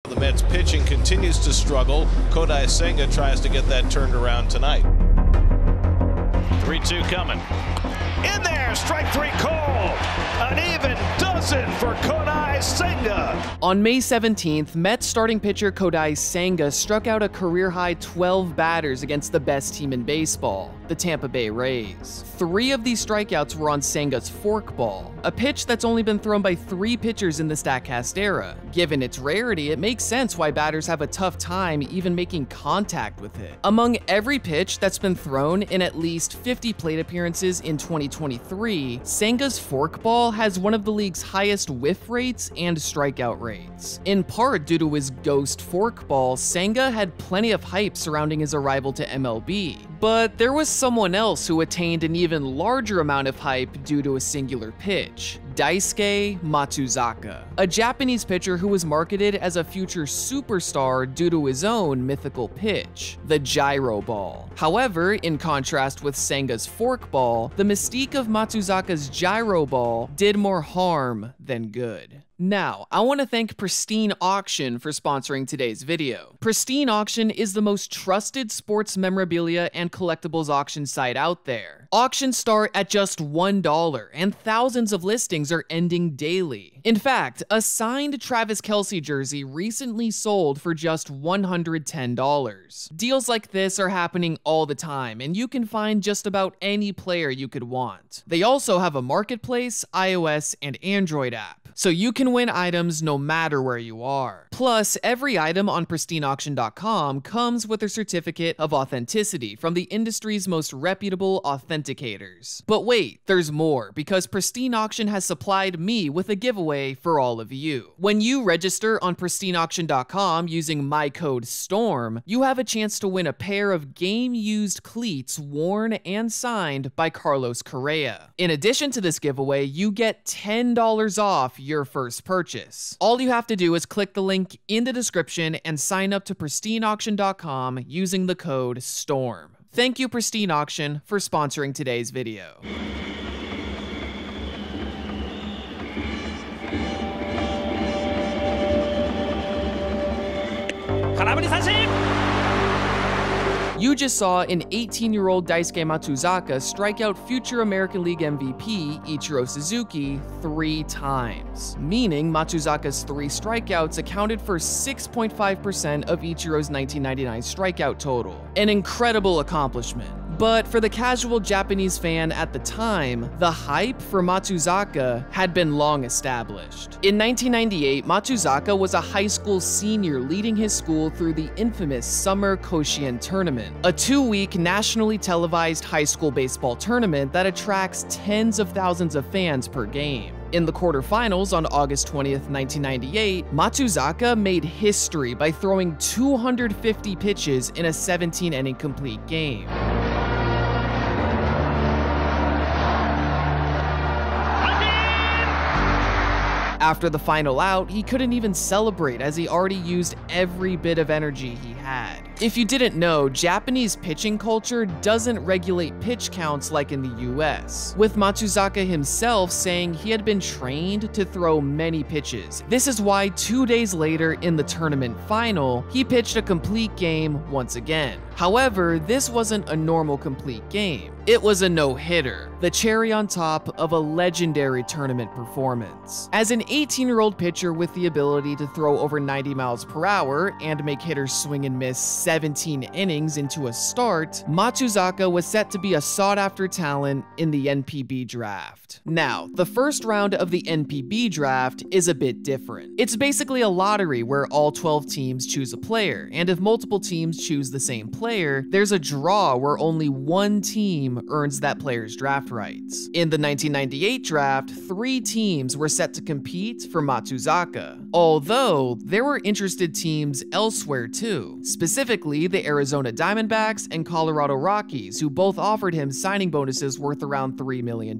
The Mets pitching continues to struggle. Kodai Senga tries to get that turned around tonight. 3-2 coming. In there, strike three called. An even dozen for Kodai Senga. On May 17th, Mets starting pitcher Kodai Senga struck out a career-high 12 batters against the best team in baseball, the Tampa Bay Rays. 3 of these strikeouts were on Senga's forkball, a pitch that's only been thrown by 3 pitchers in the StatCast era. Given its rarity, it makes sense why batters have a tough time even making contact with it. Among every pitch that's been thrown in at least 50 plate appearances in 2023, Senga's forkball has one of the league's highest whiff rates and strikeout rates. In part due to his ghost forkball, Senga had plenty of hype surrounding his arrival to MLB. But there was someone else who attained an even larger amount of hype due to a singular pitch: Daisuke Matsuzaka, a Japanese pitcher who was marketed as a future superstar due to his own mythical pitch, the gyroball. However, in contrast with Senga's forkball, the mystique of Matsuzaka's gyroball did more harm than good. Now, I want to thank Pristine Auction for sponsoring today's video. Pristine Auction is the most trusted sports memorabilia and collectibles auction site out there. Auctions start at just $1, and thousands of listings are ending daily. In fact, a signed Travis Kelce jersey recently sold for just $110. Deals like this are happening all the time, and you can find just about any player you could want. They also have a marketplace, iOS, and Android app, so you can win items no matter where you are. Plus, every item on pristineauction.com comes with a certificate of authenticity from the industry's most reputable authenticators. But wait, there's more, because Pristine Auction has supplied me with a giveaway for all of you. When you register on pristineauction.com using my code STORM, you have a chance to win a pair of game-used cleats worn and signed by Carlos Correa. In addition to this giveaway, you get $10 off your first purchase. All you have to do is click the link in the description and sign up to pristineauction.com using the code STORM. Thank you, Pristine Auction, for sponsoring today's video. You just saw an 18-year-old Daisuke Matsuzaka strike out future American League MVP Ichiro Suzuki 3 times, meaning Matsuzaka's 3 strikeouts accounted for 6.5% of Ichiro's 1999 strikeout total. An incredible accomplishment. But for the casual Japanese fan at the time, the hype for Matsuzaka had been long established. In 1998, Matsuzaka was a high school senior leading his school through the infamous Summer Koshien Tournament, a 2-week nationally televised high school baseball tournament that attracts tens of thousands of fans per game. In the quarterfinals on August 20th, 1998, Matsuzaka made history by throwing 250 pitches in a 17-inning complete game. After the final out, he couldn't even celebrate as he already used every bit of energy he had. If you didn't know, Japanese pitching culture doesn't regulate pitch counts like in the US, with Matsuzaka himself saying he had been trained to throw many pitches. This is why 2 days later in the tournament final, he pitched a complete game once again. However, this wasn't a normal complete game. It was a no-hitter, the cherry on top of a legendary tournament performance. As an 18-year-old pitcher with the ability to throw over 90 miles per hour and make hitters swing and miss 17 innings into a start, Matsuzaka was set to be a sought-after talent in the NPB draft. Now, the first round of the NPB draft is a bit different. It's basically a lottery where all 12 teams choose a player, and if multiple teams choose the same player, there's a draw where only one team earns that player's draft rights. In the 1998 draft, 3 teams were set to compete for Matsuzaka, although there were interested teams elsewhere too, specifically the Arizona Diamondbacks and Colorado Rockies, who both offered him signing bonuses worth around $3 million.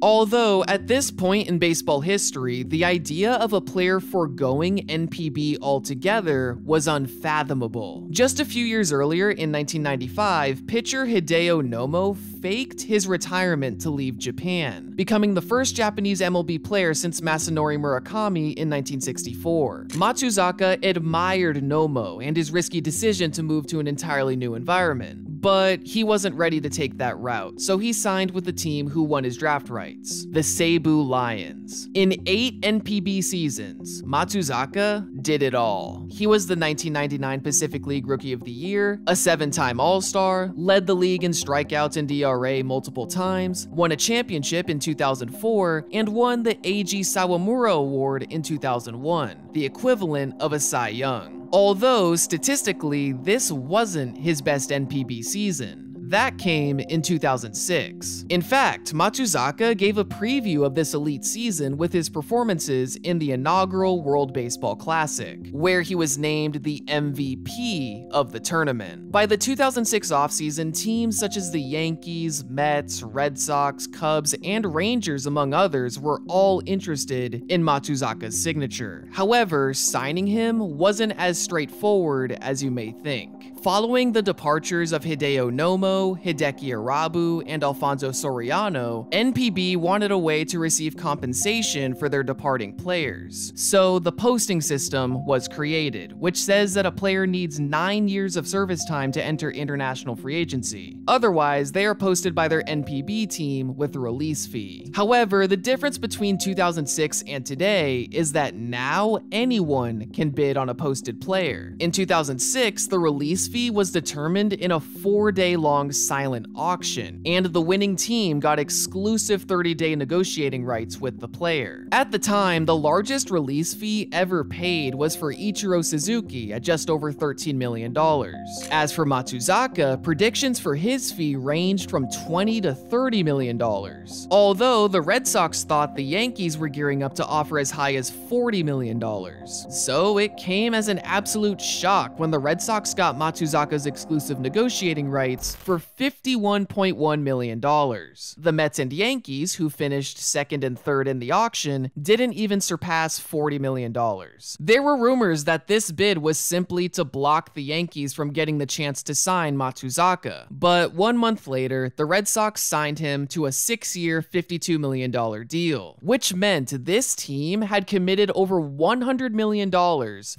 Although, at this point in baseball history, the idea of a player foregoing NPB altogether was unfathomable. Just a few years earlier, in 1995, pitcher Hideo Nomo Saito faked his retirement to leave Japan, becoming the first Japanese MLB player since Masanori Murakami in 1964. Matsuzaka admired Nomo and his risky decision to move to an entirely new environment, but he wasn't ready to take that route, so he signed with the team who won his draft rights, the Seibu Lions. In 8 NPB seasons, Matsuzaka did it all. He was the 1999 Pacific League Rookie of the Year, a 7-time All-Star, led the league in strikeouts and DRA multiple times, won a championship in 2004, and won the Eiji Sawamura Award in 2001, the equivalent of a Cy Young. Although, statistically, this wasn't his best NPB season. That came in 2006. In fact, Matsuzaka gave a preview of this elite season with his performances in the inaugural World Baseball Classic, where he was named the MVP of the tournament. By the 2006 offseason, teams such as the Yankees, Mets, Red Sox, Cubs, and Rangers, among others, were all interested in Matsuzaka's signature. However, signing him wasn't as straightforward as you may think. Following the departures of Hideo Nomo, Hideki Arabu, and Alfonso Soriano, NPB wanted a way to receive compensation for their departing players. So the posting system was created, which says that a player needs 9 years of service time to enter international free agency. Otherwise, they are posted by their NPB team with a release fee. However, the difference between 2006 and today is that now anyone can bid on a posted player. In 2006, the release fee was determined in a 4-day-long silent auction, and the winning team got exclusive 30-day negotiating rights with the player. At the time, the largest release fee ever paid was for Ichiro Suzuki at just over $13 million. As for Matsuzaka, predictions for his fee ranged from $20 to $30 million. Although the Red Sox thought the Yankees were gearing up to offer as high as $40 million. So it came as an absolute shock when the Red Sox got Matsuzaka's exclusive negotiating rights for $51.1 million. The Mets and Yankees, who finished second and third in the auction, didn't even surpass $40 million. There were rumors that this bid was simply to block the Yankees from getting the chance to sign Matsuzaka, but 1 month later, the Red Sox signed him to a 6-year, $52 million deal, which meant this team had committed over $100 million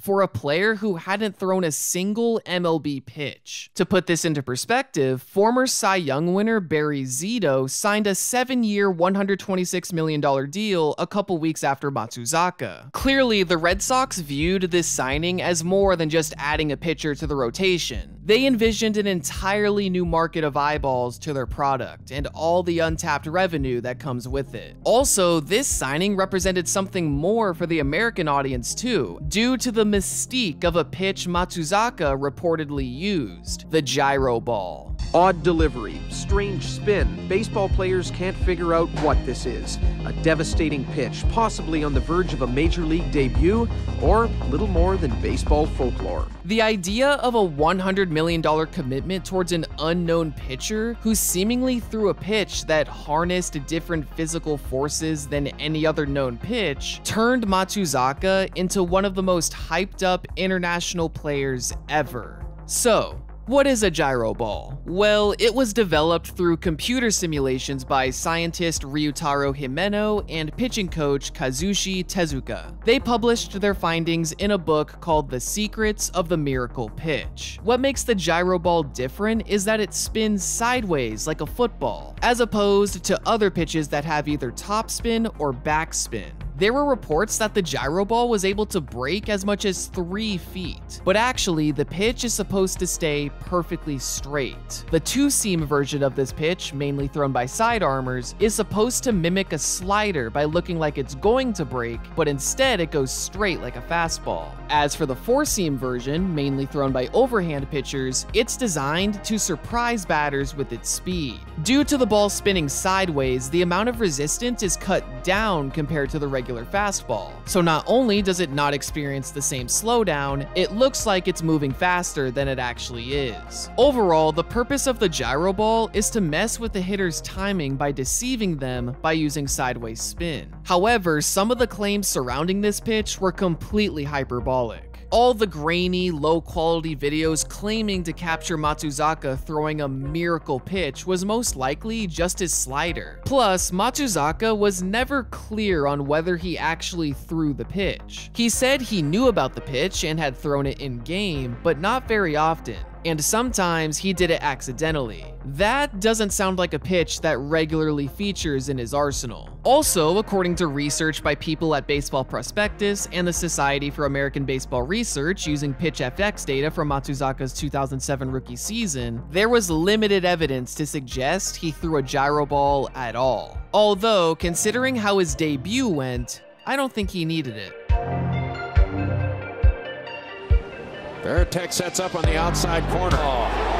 for a player who hadn't thrown a single MLB pitch. To put this into perspective, former Cy Young winner Barry Zito signed a 7-year, $126 million deal a couple weeks after Matsuzaka. Clearly, the Red Sox viewed this signing as more than just adding a pitcher to the rotation. They envisioned an entirely new market of eyeballs to their product and all the untapped revenue that comes with it. Also, this signing represented something more for the American audience too, due to the mystique of a pitch Matsuzaka reportedly used, the gyroball. Odd delivery, strange spin. Baseball players can't figure out what this is. A devastating pitch, possibly on the verge of a major league debut, or little more than baseball folklore. The idea of a $100 million commitment towards an unknown pitcher who seemingly threw a pitch that harnessed different physical forces than any other known pitch turned Matsuzaka into one of the most hyped up international players ever. So, what is a gyroball? Well, it was developed through computer simulations by scientist Ryutaro Himeno and pitching coach Kazushi Tezuka. They published their findings in a book called The Secrets of the Miracle Pitch. What makes the gyroball different is that it spins sideways like a football, as opposed to other pitches that have either topspin or backspin. There were reports that the gyroball was able to break as much as 3 feet, but actually the pitch is supposed to stay perfectly straight. The 2-seam version of this pitch, mainly thrown by sidearmers, is supposed to mimic a slider by looking like it's going to break, but instead it goes straight like a fastball. As for the 4-seam version, mainly thrown by overhand pitchers, it's designed to surprise batters with its speed. Due to the ball spinning sideways, the amount of resistance is cut down compared to the regular fastball. So not only does it not experience the same slowdown, it looks like it's moving faster than it actually is. Overall, the purpose of the gyroball is to mess with the hitter's timing by deceiving them by using sideways spin. However, some of the claims surrounding this pitch were completely hyperbolic. All the grainy, low-quality videos claiming to capture Matsuzaka throwing a miracle pitch was most likely just his slider. Plus, Matsuzaka was never clear on whether he actually threw the pitch. He said he knew about the pitch and had thrown it in-game, but not very often. And sometimes he did it accidentally. That doesn't sound like a pitch that regularly features in his arsenal. Also, according to research by people at Baseball Prospectus and the Society for American Baseball Research using PitchFX data from Matsuzaka's 2007 rookie season, there was limited evidence to suggest he threw a gyroball at all. Although, considering how his debut went, I don't think he needed it. Veritek sets up on the outside corner.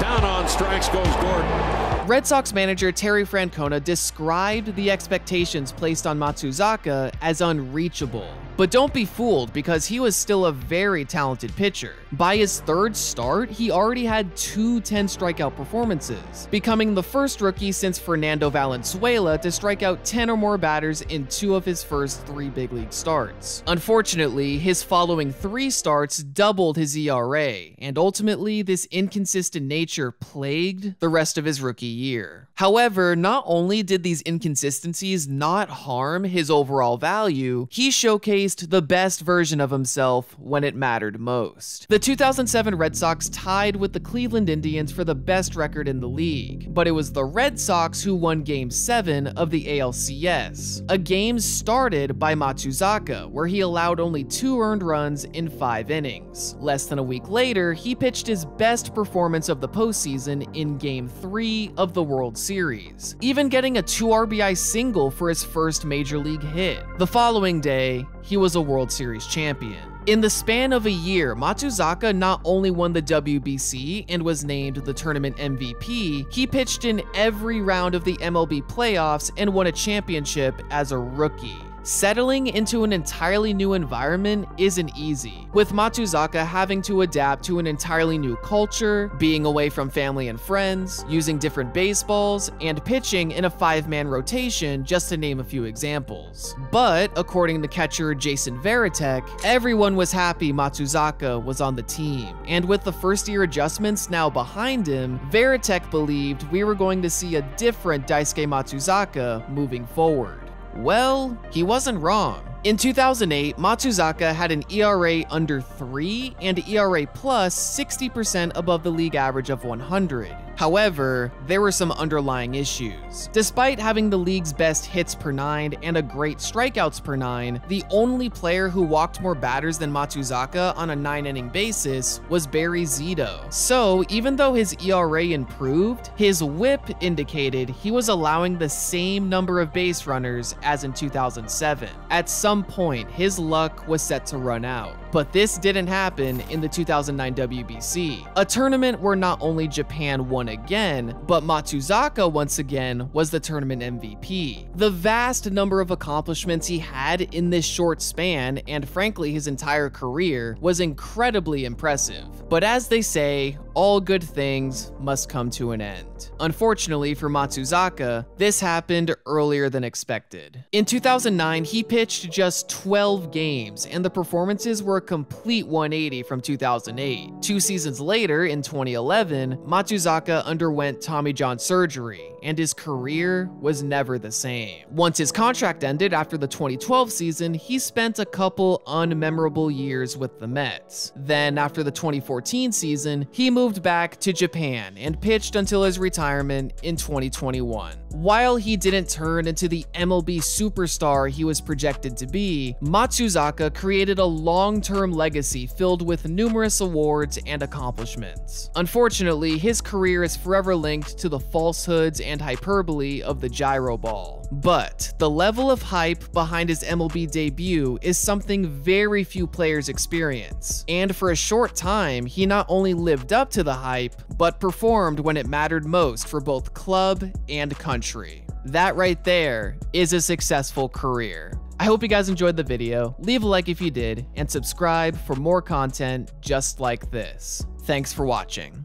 Down on strikes goes Gordon. Red Sox manager Terry Francona described the expectations placed on Matsuzaka as unreachable. But don't be fooled, because he was still a very talented pitcher. By his third start, he already had 2 10-strikeout performances, becoming the first rookie since Fernando Valenzuela to strike out 10 or more batters in 2 of his first 3 big league starts. Unfortunately, his following 3 starts doubled his ERA, and ultimately this inconsistent nature plagued the rest of his rookie year. However, not only did these inconsistencies not harm his overall value, he showcased the best version of himself when it mattered most. The 2007 Red Sox tied with the Cleveland Indians for the best record in the league, but it was the Red Sox who won Game 7 of the ALCS, a game started by Matsuzaka, where he allowed only 2 earned runs in 5 innings. Less than a week later, he pitched his best performance of the postseason in Game 3 of the World Series, even getting a 2 RBI single for his first major league hit. The following day, he was a World Series champion. In the span of a year, Matsuzaka not only won the WBC and was named the tournament MVP, he pitched in every round of the MLB playoffs and won a championship as a rookie. Settling into an entirely new environment isn't easy, with Matsuzaka having to adapt to an entirely new culture, being away from family and friends, using different baseballs, and pitching in a 5-man rotation, just to name a few examples. But, according to catcher Jason Veritek, everyone was happy Matsuzaka was on the team, and with the first-year adjustments now behind him, Veritek believed we were going to see a different Daisuke Matsuzaka moving forward. Well, he wasn't wrong. In 2008, Matsuzaka had an ERA under 3 and ERA plus 60% above the league average of 100. However, there were some underlying issues. Despite having the league's best hits per 9 and a great strikeouts per 9, the only player who walked more batters than Matsuzaka on a 9-inning basis was Barry Zito. So, even though his ERA improved, his WHIP indicated he was allowing the same number of base runners as in 2007. At some point, his luck was set to run out. But this didn't happen in the 2009 WBC, a tournament where not only Japan won again, but Matsuzaka once again was the tournament MVP. The vast number of accomplishments he had in this short span, and frankly his entire career, was incredibly impressive. But as they say, all good things must come to an end. Unfortunately for Matsuzaka, this happened earlier than expected. In 2009, he pitched just 12 games, and the performances were a complete 180 from 2008. 2 seasons later, in 2011, Matsuzaka underwent Tommy John surgery, and his career was never the same. Once his contract ended after the 2012 season, he spent a couple unmemorable years with the Mets. Then, after the 2014 season, he moved back to Japan and pitched until his retirement in 2021. While he didn't turn into the MLB superstar he was projected to be, Matsuzaka created a long-term legacy filled with numerous awards and accomplishments. Unfortunately, his career is forever linked to the falsehoods and hyperbole of the gyroball. But the level of hype behind his MLB debut is something very few players experience. And for a short time, he not only lived up to the hype, but performed when it mattered most for both club and country. That right there is a successful career. I hope you guys enjoyed the video. Leave a like if you did, and subscribe for more content just like this. Thanks for watching.